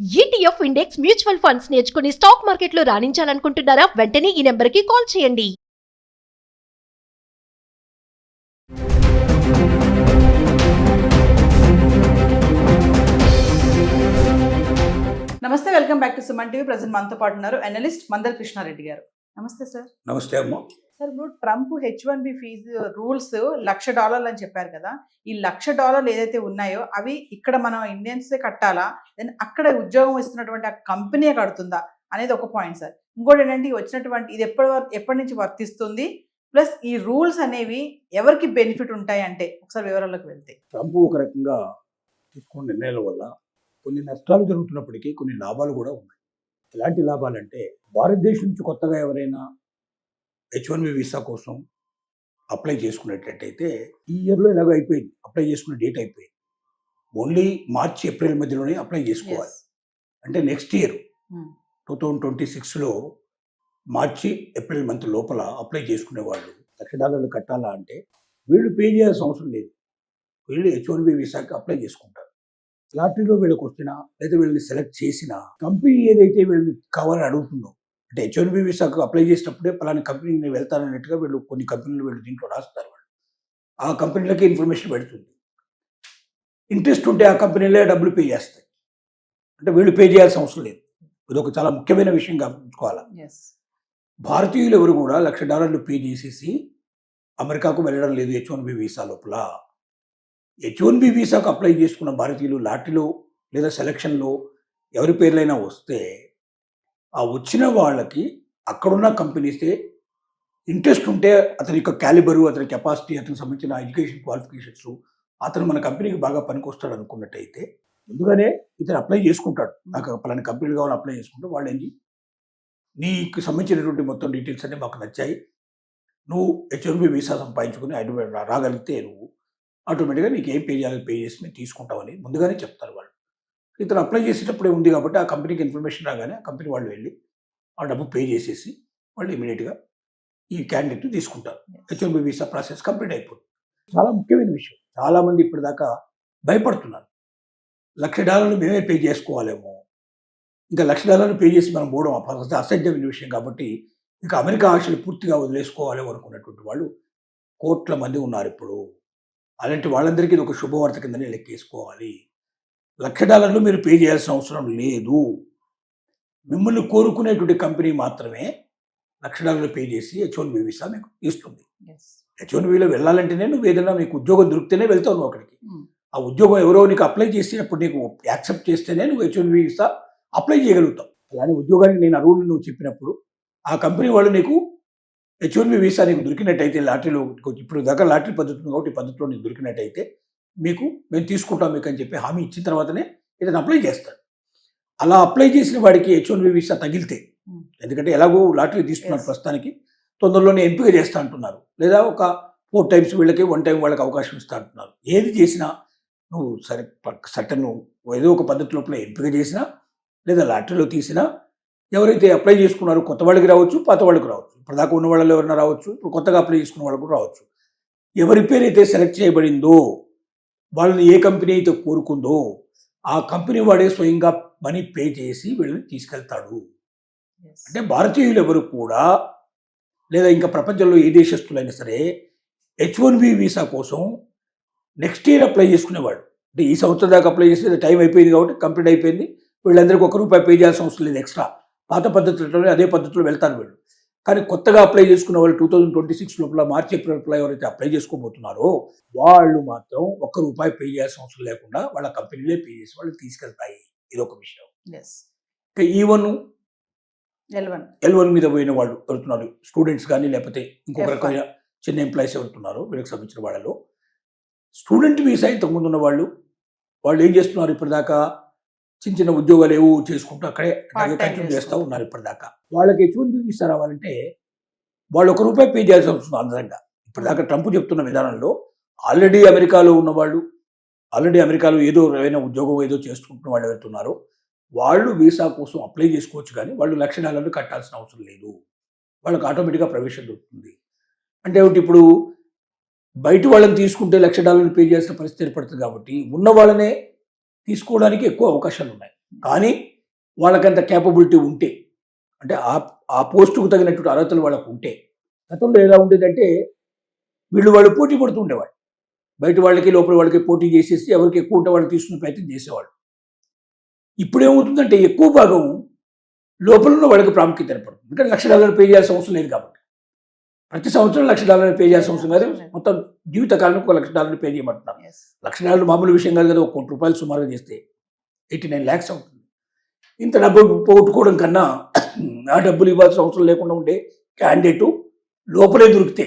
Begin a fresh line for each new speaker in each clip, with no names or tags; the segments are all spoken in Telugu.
ఈటీఎఫ్ ఇండెక్స్ మ్యూచువల్ ఫండ్స్ నేర్చుకుని స్టాక్ మార్కెట్లో రాణించాలనుకుంటున్నారా? వెంటనే ఈ నెంబర్కి కాల్ చేయండి.
నమస్తే, welcome back to Suman TV. Present మనతో పాటు ఉన్నారు అనలిస్ట్ మందల్ కృష్ణారెడ్డి గారు. నమస్తే సార్.
నమస్తే అమ్మ.
సార్, ఇప్పుడు ట్రంప్ H1B ఫీజు రూల్స్ $1,00,000 అని చెప్పారు కదా. ఈ $1,00,000 ఏదైతే ఉన్నాయో అవి ఇక్కడ మనం ఇండియన్సే కట్టాలా, దెన్ అక్కడ ఉద్యోగం ఇస్తున్నటువంటి ఆ కంపెనీ కడుతుందా అనేది ఒక పాయింట్ సార్. ఇంకోటి ఏంటంటే వచ్చినటువంటి ఇది ఎప్పటి నుంచి వర్తిస్తుంది, ప్లస్ ఈ రూల్స్ అనేవి ఎవరికి బెనిఫిట్ ఉంటాయి అంటే ఒకసారి వివరాల్లోకి వెళ్తే.
ట్రంప్ ఒక రకంగా తీసుకున్న నిర్ణయాల వల్ల కొన్ని నష్టాలు జరుగుతున్నప్పటికీ కొన్ని లాభాలు కూడా ఉన్నాయి. ఎలాంటి లాభాలంటే, భారతదేశం నుంచి కొత్తగా ఎవరైనా H1B వీసా కోసం అప్లై చేసుకునేటట్టయితే ఈ ఇయర్లో ఎలాగో అయిపోయింది, అప్లై చేసుకునే డేట్ అయిపోయింది. ఓన్లీ మార్చి ఏప్రిల్ మధ్యలోనే అప్లై చేసుకోవాలి. అంటే నెక్స్ట్ ఇయర్ 2026లో మార్చి ఏప్రిల్ మంత్ లోపల అప్లై చేసుకునే వాళ్ళు $1,00,000 కట్టాలా అంటే వీళ్ళు పే చేయాల్సిన అవసరం లేదు. వీళ్ళు H1B వీసాకి అప్లై చేసుకుంటారు. లాటరీలో వీళ్ళకి వచ్చినా లేదా వీళ్ళని సెలెక్ట్ చేసిన కంపెనీ ఏదైతే వీళ్ళని కావాలని అడుగుతుందో, అంటే H1B వీసాకు అప్లై చేసినప్పుడే పలానా కంపెనీకి నేను వెళ్తానన్నట్టుగా వీళ్ళు కొన్ని కంపెనీలు వీళ్ళు దీంట్లో రాస్తారు. వాళ్ళు ఆ కంపెనీలకి ఇన్ఫర్మేషన్ పెడుతుంది. ఇంట్రెస్ట్ ఉంటే ఆ కంపెనీలే డబ్బులు పే చేస్తాయి. అంటే వీళ్ళు పే చేయాల్సిన అవసరం లేదు. ఇది ఒక చాలా ముఖ్యమైన విషయం గమనించుకోవాలి. భారతీయులు ఎవరు కూడా $1,00,000 పే చేసేసి అమెరికాకు వెళ్ళడం లేదు H1B వీసా లోపల. H1B వీసాకు అప్లై చేసుకున్న భారతీయులు లాటరీలో లేదా సెలక్షన్లో ఎవరి పేర్లైనా వస్తే ఆ వచ్చిన వాళ్ళకి అక్కడున్న కంపెనీసే ఇంట్రెస్ట్ ఉంటే అతని యొక్క క్యాలిబరు, అతని కెపాసిటీ, అతనికి సంబంధించిన ఎడ్యుకేషన్ క్వాలిఫికేషన్స్, అతను మన కంపెనీకి బాగా పనికొస్తాడు అనుకున్నట్టయితే ముందుగానే ఇతను అప్లై చేసుకుంటాడు. నాకు పలానా కంపెనీలు కావాలని అప్లై చేసుకుంటే వాళ్ళు ఏంటి, నీకు సంబంధించినటువంటి మొత్తం డీటెయిల్స్ అన్నీ మాకు నచ్చాయి, నువ్వు H1B వీసా సంపాదించుకుని రాగలిగితే నువ్వు ఆటోమేటిక్గా నీకు ఏం పే చేయాలి పే చేసి మేము తీసుకుంటామని ముందుగానే చెప్తారు వాళ్ళు. ఇతను అప్లై చేసేటప్పుడే ఉంది కాబట్టి ఆ కంపెనీకి ఇన్ఫర్మేషన్ రాగానే ఆ కంపెనీ వాళ్ళు వెళ్ళి ఆ డబ్బు పే చేసేసి వాళ్ళు ఇమీడియట్గా ఈ క్యాండిడేట్ తీసుకుంటారు. H1B వీసా ప్రాసెస్ కంప్లీట్ అయిపోతుంది. చాలా ముఖ్యమైన విషయం. చాలామంది ఇప్పటిదాకా భయపడుతున్నారు, $1,00,000 మేమే పే చేసుకోవాలేమో, ఇంకా $1,00,000 పే చేసి మనం పోవడం అసాధ్యమైన విషయం కాబట్టి ఇంకా అమెరికా ఆశలు పూర్తిగా వదిలేసుకోవాలేమో అనుకున్నటువంటి వాళ్ళు కోట్ల మంది ఉన్నారు ఇప్పుడు. అలాంటి వాళ్ళందరికీ ఇది ఒక శుభవార్త కిందనే లెక్కేసుకోవాలి. $1,00,000 మీరు పే చేయాల్సిన అవసరం లేదు. మిమ్మల్ని కోరుకునేటువంటి కంపెనీ మాత్రమే $1,00,000 పే చేసి H1B వీసా మీకు ఇస్తుంది. H1Bలో వెళ్ళాలంటేనే నువ్వు ఏదైనా మీకు ఉద్యోగం దొరికితేనే వెళ్తావు నువ్వు అక్కడికి. ఆ ఉద్యోగం ఎవరో నీకు అప్లై చేసినప్పుడు నీకు యాక్సెప్ట్ చేస్తేనే నువ్వు H1B వీసా అప్లై చేయగలుగుతావు. అలానే ఉద్యోగానికి నేను అర్హుడిని నువ్వు చెప్పినప్పుడు ఆ కంపెనీ వాళ్ళు నీకు H1B వీసా నీకు దొరికినట్టయితే, లాటరీలో ఇప్పుడు దాకా లాటరీ పద్ధతి కాబట్టి ఈ పద్ధతిలో నీకు దొరికినట్టయితే మీకు మేము తీసుకుంటాం మీకు అని చెప్పి హామీ ఇచ్చిన తర్వాతనే ఇతను అప్లై చేస్తాడు. అలా అప్లై చేసిన వాడికి H1B వీసా తగిలితే, ఎందుకంటే ఎలాగో లాటరీ తీసుకున్నారు ప్రస్తుతానికి, తొందరలోనే ఎంపిక చేస్తా అంటున్నారు, లేదా ఒక 4 times వీళ్ళకి 1 time వాళ్ళకి అవకాశం ఇస్తా అంటున్నారు. ఏది చేసినా నువ్వు సర్టన్ ఏదో ఒక పద్ధతి లోపల ఎంపిక చేసినా లేదా లాటరీలో తీసినా ఎవరైతే అప్లై చేసుకున్నారో కొత్త వాళ్ళకి రావచ్చు, పాత వాళ్ళకి రావచ్చు, ఇప్పుడు దాకా ఉన్న వాళ్ళు ఎవరైనా రావచ్చు, ఇప్పుడు కొత్తగా అప్లై చేసుకున్న వాళ్ళకు రావచ్చు. ఎవరి పేరైతే సెలెక్ట్ చేయబడిందో, వాళ్ళని ఏ కంపెనీ అయితే కోరుకుందో ఆ కంపెనీ వాడే స్వయంగా మనీ పే చేసి వీళ్ళని తీసుకెళ్తాడు. అంటే భారతీయులు ఎవరు కూడా లేదా ఇంకా ప్రపంచంలో ఏ దేశస్తులైనా సరే H1B వీసా కోసం నెక్స్ట్ ఇయర్ అప్లై చేసుకునేవాడు. అంటే ఈ సంవత్సరం దాకా అప్లై చేసి టైం అయిపోయింది కాబట్టి కంప్లీట్ అయిపోయింది, వీళ్ళందరికీ ₹1 పే చేయాల్సిన అవసరం లేదు ఎక్స్ట్రా. పాత పద్ధతిలోనే అదే పద్ధతిలో వెళ్తారు వీళ్ళు. కానీ కొత్తగా అప్లై చేసుకున్న వాళ్ళు 2026 లోపల మార్చి ఏప్రిల్ లోపల ఎవరైతే అప్లై చేసుకోబోతున్నారో వాళ్ళు మాత్రం ₹1 పే చేయాల్సిన అవసరం లేకుండా వాళ్ళ కంపెనీలే పే చేసి వాళ్ళు తీసుకెళ్తాయి. ఇది ఒక విషయం. ఇంకా L1 మీద పోయిన వాళ్ళు ఎవరుతున్నారు, స్టూడెంట్స్ కానీ లేకపోతే ఇంకొక రకమైన చిన్న ఎంప్లాయీస్ ఎవరుతున్నారో వీళ్ళకి సంబంధించిన వాళ్ళలో స్టూడెంట్ వీసా ఇంతకుముందు ఉన్న వాళ్ళు ఏం చేస్తున్నారు, ఇప్పటిదాకా చిన్న చిన్న ఉద్యోగాలు ఏవో చేసుకుంటూ అక్కడే కంటిన్యూ చేస్తూ ఉన్నారు ఇప్పటిదాకా. వాళ్ళకి H1B వీసా రావాలంటే వాళ్ళు ₹1 పే చేయాల్సి వస్తుంది అందరంగా. ఇప్పటిదాకా ట్రంప్ చెప్తున్న విధానంలో ఆల్రెడీ అమెరికాలో ఉన్నవాళ్ళు, ఆల్రెడీ అమెరికాలో ఏదైనా ఉద్యోగం ఏదో చేసుకుంటున్న వాళ్ళు ఎవరుతున్నారో వాళ్ళు వీసా కోసం అప్లై చేసుకోవచ్చు, కానీ వాళ్ళు $1,00,000 కట్టాల్సిన అవసరం లేదు. వాళ్ళకి ఆటోమేటిక్గా ప్రవేశం దొరుకుతుంది. అంటే ఇప్పుడు బయట వాళ్ళని తీసుకుంటే $1,00,000 పే చేయాల్సిన పరిస్థితి ఏర్పడుతుంది కాబట్టి ఉన్న వాళ్ళనే తీసుకోవడానికి ఎక్కువ అవకాశాలు ఉన్నాయి. కానీ వాళ్ళకంత క్యాపబిలిటీ ఉంటే, అంటే ఆ పోస్టుకు తగినటువంటి అర్హతలు వాళ్ళకు ఉంటే, గతంలో ఎలా ఉండేదంటే వాళ్ళు పోటీ పడుతూ ఉండేవాళ్ళు. బయట వాళ్ళకి లోపల వాళ్ళకి పోటీ చేసేసి ఎవరికి ఎక్కువ ఉంటే వాళ్ళు తీసుకునే ప్రయత్నం చేసేవాళ్ళు. ఇప్పుడు ఏమవుతుందంటే ఎక్కువ భాగం లోపల ఉన్న వాళ్ళకి ప్రాముఖ్యత ఏర్పడుతుంది. ఎందుకంటే $1,00,000 పే చేయాల్సిన అవసరం లేదు కాబట్టి. ప్రతి సంవత్సరం $1,00,000 పే చేయాల్సిన అవసరం కాదు. మొత్తం జీవితకాలానికి $1,00,000 పే చేయమంటున్నారు. $1,00,000 మామూలు విషయం కాదు కదా. ₹1,00,000 సుమారుగా చేస్తే 89 lakhs అవుతుంది. ఇంత డబ్బు పోగొట్టుకోవడం కన్నా ఆ డబ్బులు ఇవ్వాల్సిన అవసరం లేకుండా ఉండే క్యాండిడేటు లోపలే దొరికితే,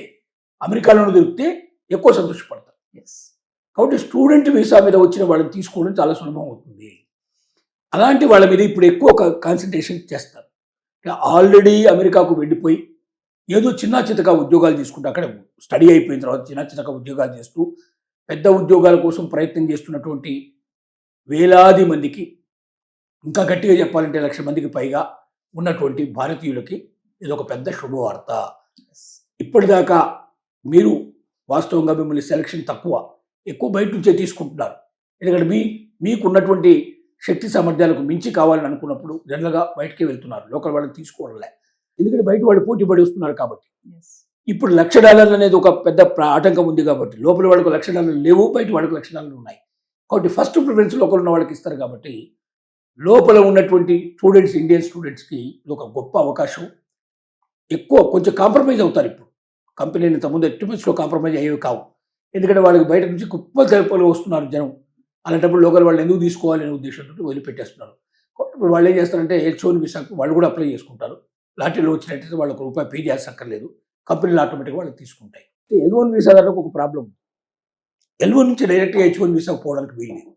అమెరికాలోనే దొరికితే ఎక్కువ సంతోషపడతారు. కాబట్టి స్టూడెంట్ వీసా మీద వచ్చిన వాళ్ళని తీసుకోవడం చాలా సులభం అవుతుంది. అలాంటి వాళ్ళ మీద ఇప్పుడు ఎక్కువ కాన్సన్ట్రేషన్ చేస్తారు. ఆల్రెడీ అమెరికాకు వెళ్ళిపోయి ఏదో చిన్న చితక ఉద్యోగాలు తీసుకుంటూ అక్కడ స్టడీ అయిపోయిన తర్వాత చిన్న చితక ఉద్యోగాలు చేస్తూ పెద్ద ఉద్యోగాల కోసం ప్రయత్నం చేస్తున్నటువంటి వేలాది మందికి, ఇంకా గట్టిగా చెప్పాలంటే 1,00,000 మందికి పైగా ఉన్నటువంటి భారతీయులకి ఇది ఒక పెద్ద శుభవార్త. ఇప్పటిదాకా మీరు వాస్తవంగా మిమ్మల్ని సెలక్షన్ ఎక్కువ బయట నుంచే తీసుకుంటున్నారు. ఎందుకంటే మీకున్నటువంటి శక్తి సామర్థ్యాలకు మించి కావాలని అనుకున్నప్పుడు జనరల్గా బయటకే వెళ్తున్నారు, లోకల్ వాళ్ళని తీసుకోవడంలే. ఎందుకంటే బయట వాళ్ళు పోటీ పడి వస్తున్నారు కాబట్టి. ఇప్పుడు $1,00,000 అనేది ఒక పెద్ద ఆటంకం ఉంది కాబట్టి, లోపల వాళ్ళకు $1,00,000 లేవు, బయట వాళ్ళకు $1,00,000 ఉన్నాయి. కాబట్టి ఫస్ట్ ప్రిఫరెన్స్ లోకల్ ఉన్న వాళ్ళకి ఇస్తారు. కాబట్టి లోపల ఉన్నటువంటి స్టూడెంట్స్, ఇండియన్ స్టూడెంట్స్కి ఇది ఒక గొప్ప అవకాశం. ఎక్కువ కొంచెం కాంప్రమైజ్ అవుతారు. ఇప్పుడు కంపెనీని ఇంతకుముందు ఎస్టిమేట్స్లో కాంప్రమైజ్ అయ్యేవి కావు. ఎందుకంటే వాళ్ళకి బయట నుంచి కుప్పలు తెరపలు వస్తున్నారు జనం. అలాంటప్పుడు లోకల్ వాళ్ళు ఎందుకు తీసుకోవాలి అనే ఉద్దేశంతో వదిలిపెట్టేస్తున్నారు. ఇప్పుడు వాళ్ళు ఏం చేస్తారంటే H1 వీసాకు వాళ్ళు కూడా అప్లై చేసుకుంటారు. లాటరీలో వచ్చినట్టయితే వాళ్ళకు రూపాయి పే చేయాల్సక్కర్లేదు, కంపెనీలు ఆటోమేటిక్గా వాళ్ళకి తీసుకుంటాయి. L1 వీసా దానికి ఒక ప్రాబ్లం. L1 నుంచి డైరెక్ట్గా H1 వీసాకు పోవడానికి వీలు.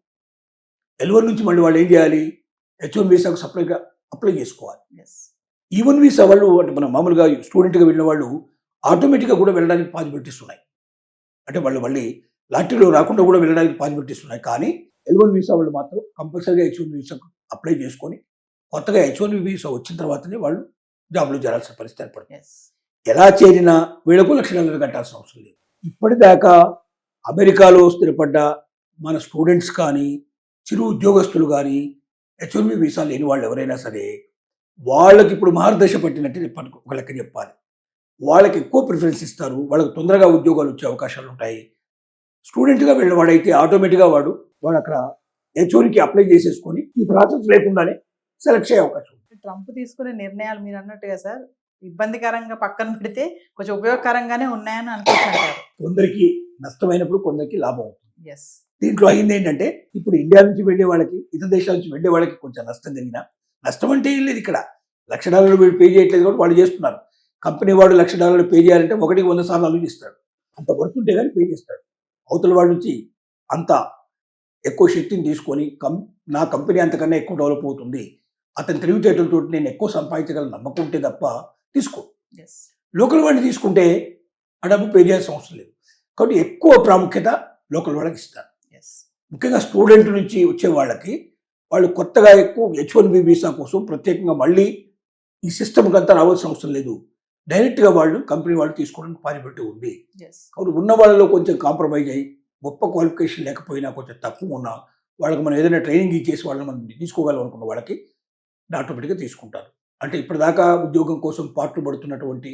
L1 నుంచి మళ్ళీ వాళ్ళు ఏం చేయాలి, H1 వీసాకు అప్లై చేసుకోవాలి. E1 వీసా వాళ్ళు అంటే మనం మామూలుగా స్టూడెంట్గా వెళ్ళిన వాళ్ళు ఆటోమేటిక్గా కూడా వెళ్ళడానికి పాసిబిలిటీస్ ఉన్నాయి. అంటే వాళ్ళు మళ్ళీ లాటరీలో రాకుండా కూడా వెళ్ళడానికి పాసిబిలిటీస్ ఉన్నాయి. కానీ L1 వీసా వాళ్ళు మాత్రం కంపల్సరీగా H1 వీసాకు అప్లై చేసుకొని కొత్తగా H1 వీసా వచ్చిన తర్వాతనే వాళ్ళు జాబ్లో చేరాల్సిన పరిస్థితి ఏర్పడుతుంది. ఎలా చేరినా వీళ్ళకు $1,00,000 కట్టాల్సిన అవసరం లేదు. ఇప్పటిదాకా అమెరికాలో స్థిరపడ్డ మన స్టూడెంట్స్ కానీ, చిరు ఉద్యోగస్తులు కానీ, H1 వీసా లేని వాళ్ళు ఎవరైనా సరే వాళ్ళకి ఇప్పుడు మార్గదర్శ పట్టినట్టు ఒక లెక్క చెప్పాలి. వాళ్ళకి ఎక్కువ ప్రిఫరెన్స్ ఇస్తారు. వాళ్ళకి తొందరగా ఉద్యోగాలు వచ్చే అవకాశాలు ఉంటాయి. స్టూడెంట్గా వెళ్ళినవాడైతే ఆటోమేటిక్గా వాడు అక్కడ H1కి అప్లై చేసేసుకొని ఈ ప్రాసెస్ లేకుండానే సెలెక్ట్ అయ్యే అవకాశం ఉంది.
ట్రంప్ తీసుకునే నిర్ణయాలు మీరు అన్నట్టుగా సార్ ఇబ్బందికరంగా పక్కన పెడితే కొంచెం ఉపయోగకరంగానే ఉన్నాయని అనుకుంటున్నారు.
కొందరికి నష్టమైనప్పుడు కొందరికి లాభం అవుతుంది. దీంట్లో అయింది ఏంటంటే ఇప్పుడు ఇండియా నుంచి వెళ్ళే వాళ్ళకి, ఇతర దేశాల నుంచి వెళ్ళే వాళ్ళకి కొంచెం నష్టం జరిగినా, నష్టం అంటే ఏం లేదు. ఇక్కడ $1,00,000 వీళ్ళు పే చేయట్లేదు కాబట్టి వాళ్ళు చేస్తున్నారు. కంపెనీ వాడు $1,00,000 పే చేయాలంటే 100 సార్లు ఆలోచిస్తాడు. అంత వర్తుంటే కానీ పే చేస్తాడు. అవతల వాడి నుంచి అంత ఎక్కువ శక్తిని తీసుకొని నా కంపెనీ అంతకన్నా ఎక్కువ డెవలప్ అవుతుంది, అతని తెలివితేటలతో నేను ఎక్కువ సంపాదించగలను నమ్మకం ఉంటే తప్ప తీసుకో. లోకల్ వాడిని తీసుకుంటే ఆ డబ్బు పే చేయాల్సిన అవసరం లేదు. కాబట్టి ఎక్కువ ప్రాముఖ్యత లోకల్ వాళ్ళకి ఇస్తారు. ముఖ్యంగా స్టూడెంట్ నుంచి వచ్చే వాళ్ళకి వాళ్ళు కొత్తగా ఎక్కువ H1B వీసా కోసం ప్రత్యేకంగా మళ్ళీ ఈ సిస్టమ్కి అంతా రావాల్సిన అవసరం లేదు. డైరెక్ట్గా వాళ్ళు కంపెనీ వాళ్ళు తీసుకోవడానికి పాసిబిలిటీ ఉంది. కాబట్టి ఉన్న వాళ్ళలో కొంచెం కాంప్రమైజ్ అయ్యి గొప్ప క్వాలిఫికేషన్ లేకపోయినా కొంచెం తక్కువ ఉన్నా వాళ్ళకి మనం ఏదైనా ట్రైనింగ్ ఇచ్చేసి వాళ్ళని మనం తీసుకోగలం అనుకున్న వాళ్ళకి ఆటోమేటిక్గా తీసుకుంటారు. అంటే ఇప్పటిదాకా ఉద్యోగం కోసం పాటుపడుతున్నటువంటి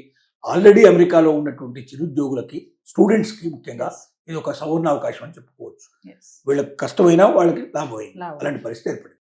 ఆల్రెడీ అమెరికాలో ఉన్నటువంటి చిరుద్యోగులకి, స్టూడెంట్స్కి ముఖ్యంగా ఇది ఒక సవర్ణ అవకాశం అని చెప్పుకోవచ్చు. వీళ్ళకి కష్టమైనా వాళ్ళకి లాభం అయింది. అలాంటి పరిస్థితి ఏర్పడింది.